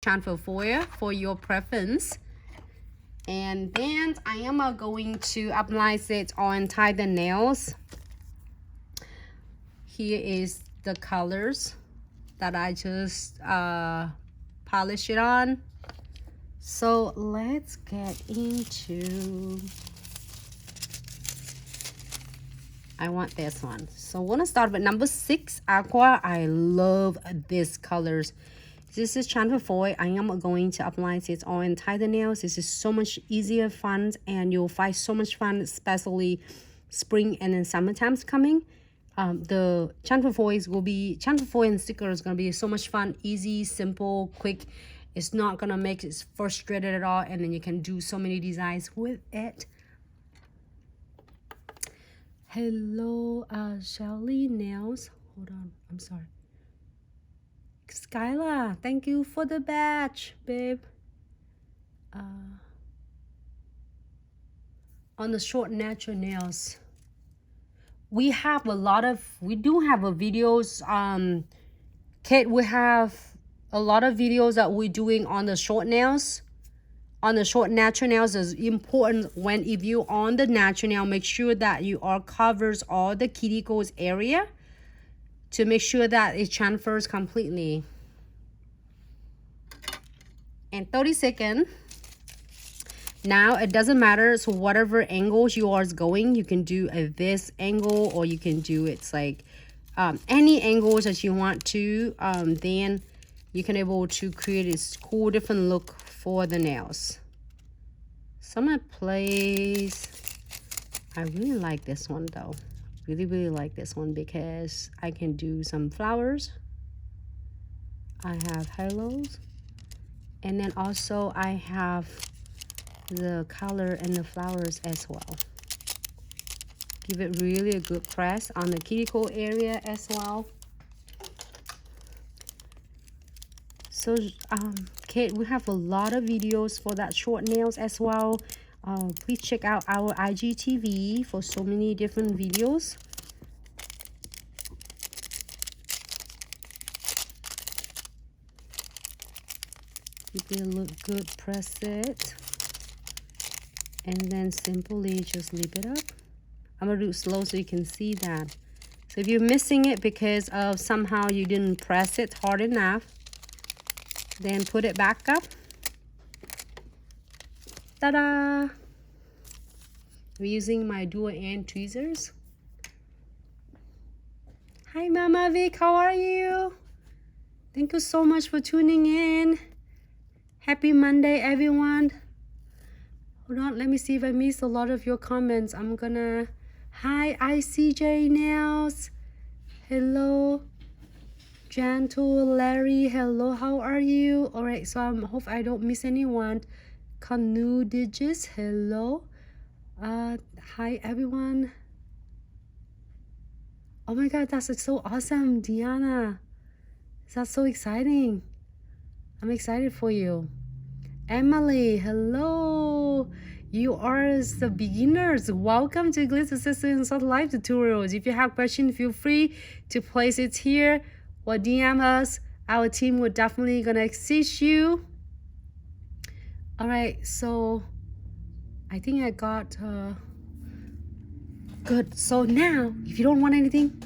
transfer foil for your preference. And then I am going to apply it on tie the nails. Here is the colors that I just polish it on. So let's get into, I want this one. So I want to start with number 6, aqua. I love these colors. This is transfer foil. I am going to apply it on tie the nails. This is so much easier, fun, and you'll find so much fun, especially spring and then summertime's coming. The transfer foil and sticker is gonna be so much fun, easy, simple, quick. It's not gonna make it frustrated at all, and then you can do so many designs with it. Hello, Shelly Nails. Hold on, I'm sorry. Skyla, thank you for the badge, babe. On the short natural nails, we do have a videos, Kate, we have a lot of videos that we're doing on the short nails. On the short natural nails is important. If you on the natural nail, make sure that you covers all the cuticles area to make sure that it transfers completely. And 30 seconds. Now it doesn't matter, so whatever angles you are going, you can do this angle, or you can do it's like any angles that you want to. Then you can able to create this cool different look for the nails. So I'm gonna place, I really like this one though. Really like this one because I can do some flowers. I have halos, and then also I have the color and the flowers as well. Give it really a good press on the cuticle area as well. So Kate, we have a lot of videos for that short nails as well. Please check out our IGTV for so many different videos. Keep it look good, press it, and then simply just leave it up. I'm gonna do it slow so you can see that. So if you're missing it because of somehow you didn't press it hard enough, then put it back up. Ta-da! We're using my dual end tweezers. Hi Mama Vic, how are you? Thank you so much for tuning in. Happy Monday, everyone. Hold on, let me see if I missed a lot of your comments. Hi ICJ Nails. Hello. Gentle Larry, hello, how are you? All right, so I hope I don't miss anyone. Canoe Digits, hello. Hi everyone. Oh my god, that's so awesome, Diana. That's so exciting. I'm excited for you. Emily, hello. You are the beginners. Welcome to Glitz Subscription Live tutorials. If you have questions, feel free to place it here or DM us. Our team will definitely gonna assist you. All right, so I think I got good. So now, if you don't want anything,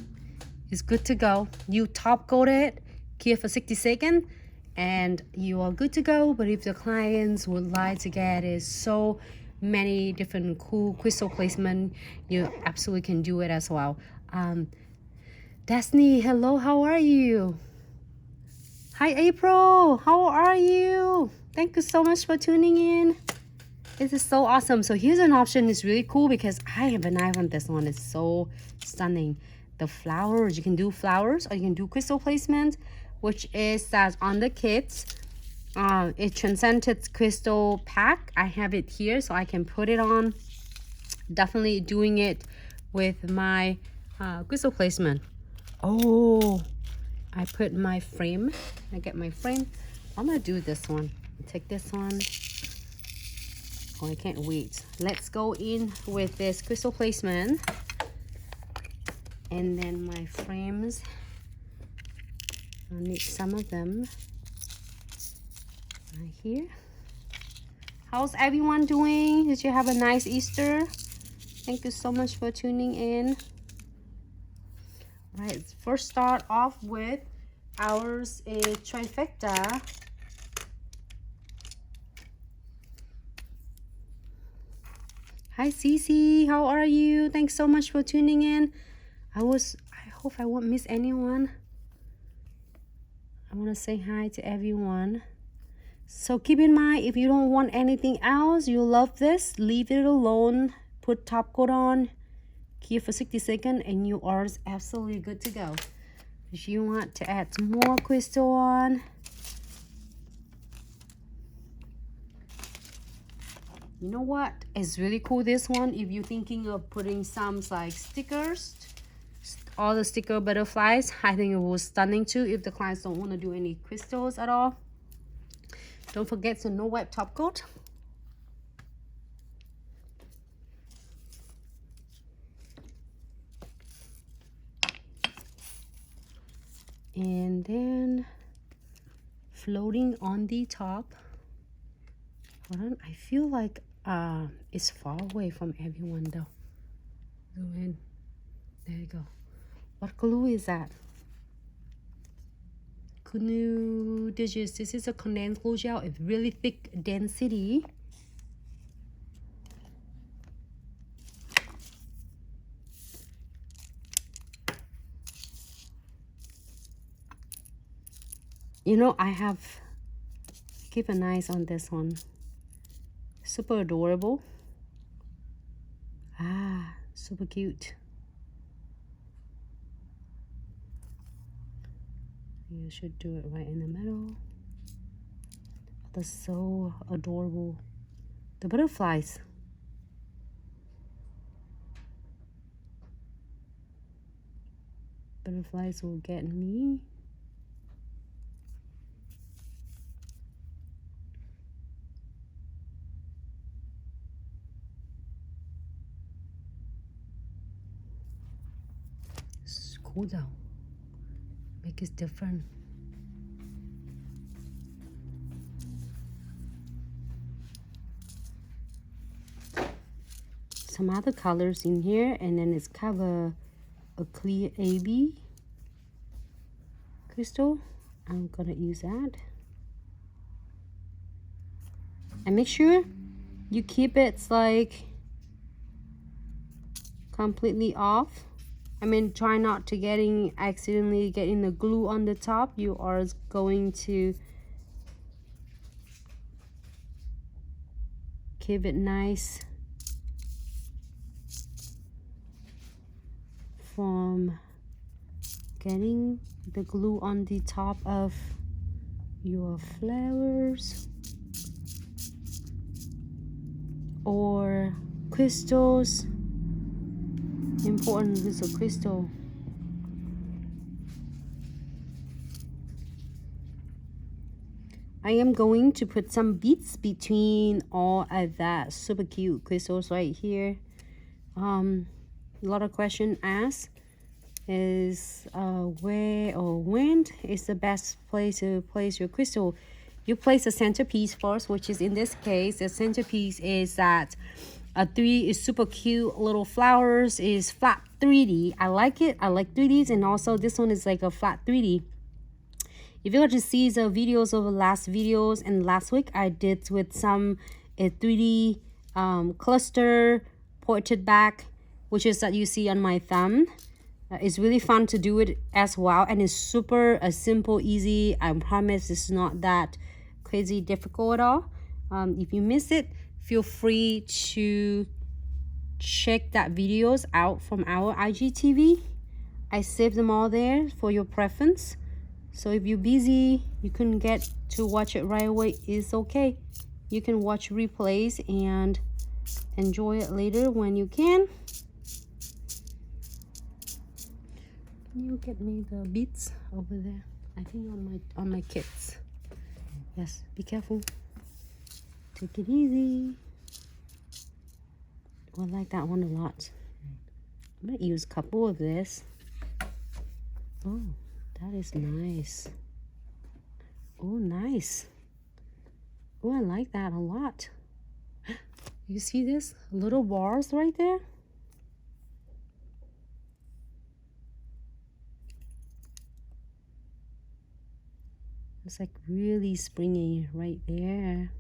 it's good to go. You top coat it, keep it for 60 seconds, and you are good to go. But if the clients would like to get so many different cool crystal placement, you absolutely can do it as well. Destiny, hello, how are you? Hi April, how are you? Thank you so much for tuning in. This is so awesome. So here's an option. It's really cool because I have an eye on this one. It's so stunning. The flowers, you can do flowers or you can do crystal placement, which is that on the kits. It transcended crystal pack. I have it here so I can put it on. Definitely doing it with my crystal placement. Oh, I put my frame. I get my frame. I'm gonna do this one. Take this one. Oh, I can't wait. Let's go in with this crystal placement. And then my frames. I need some of them. right here. How's everyone doing? Did you have a nice Easter? Thank you so much for tuning in. All right, let's first start off with ours is trifecta. Hi Cece, how are you? Thanks so much for tuning in. I hope I won't miss anyone. I want to say hi to everyone. So keep in mind, if you don't want anything else, you love this, leave it alone, put top coat on, keep for 60 seconds, and you are absolutely good to go. If you want to add some more crystal on, you know what? It's really cool, this one. If you're thinking of putting some like stickers, all the sticker butterflies, I think it was stunning too if the clients don't want to do any crystals at all. Don't forget to no wipe top coat. And then floating on the top. Hold on, I feel like it's far away from everyone though. Zoom in. There you go. What glue is that? Canoe Digits. This is a condensed glue gel. It's really thick density. You know, I have keep an eye on this one. Super adorable. Ah, super cute. You should do it right in the middle. That's so adorable. The butterflies. Butterflies will get me. It's cool though. Make it different. Some other colors in here, and then it's cover a clear AB crystal. I'm gonna use that. And make sure you keep it like completely off. I mean, try not to accidentally getting the glue on the top. You are going to keep it nice from getting the glue on the top of your flowers or crystals. Important with a crystal. I am going to put some beads between all of that super cute crystals right here. A lot of questions asked is where or when is the best place to place your crystal. You place the centerpiece first, which is in this case the centerpiece is that three is super cute little flowers, is flat 3D. I like it. I like 3Ds, and also this one is like a flat 3D. If you got to see the videos of the last videos and last week, I did with some 3D cluster portrait back, which is that you see on my thumb. It's really fun to do it as well, and it's super simple, easy. I promise it's not that crazy difficult at all. If you miss it, feel free to check that videos out from our IGTV. I saved them all there for your preference. So if you're busy, you couldn't get to watch it right away, it's okay. You can watch replays and enjoy it later when you can. Can you get me the beads over there? I think on my kits. Yes, be careful. Take it easy. I like that one a lot. I'm gonna use a couple of this. Oh, that is nice. Oh, nice. Oh, I like that a lot. You see this? Little bars right there? It's like really springy right there.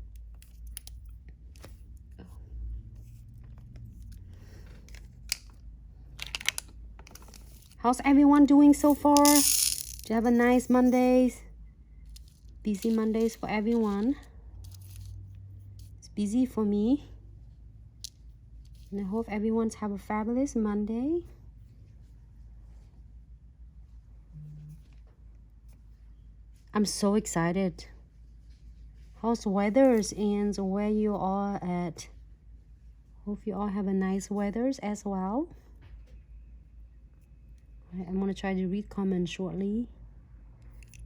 How's everyone doing so far? Do you have a nice Mondays? Busy Mondays for everyone. It's busy for me. And I hope everyone's have a fabulous Monday. I'm so excited. How's the weathers and where you are at? Hope you all have a nice weathers as well. Right, I'm gonna try to read comments shortly.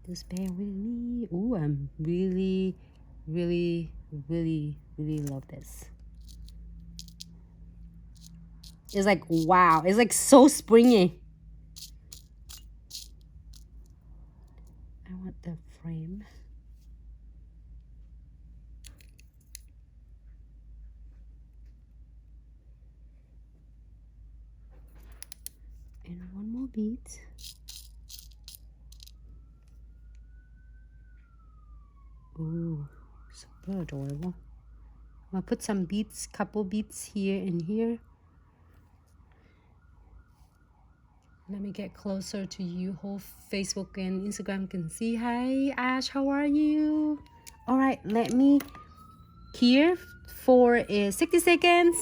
Just bear with me. Ooh, I'm really love this. It's like, wow, it's like so springy. I want the frame. And one more bead. Ooh, super adorable. I'll put some beads, couple beads here and here. Let me get closer to you. Whole Facebook and Instagram can see. Hi, Ash, how are you? All right, let me here for 60 seconds.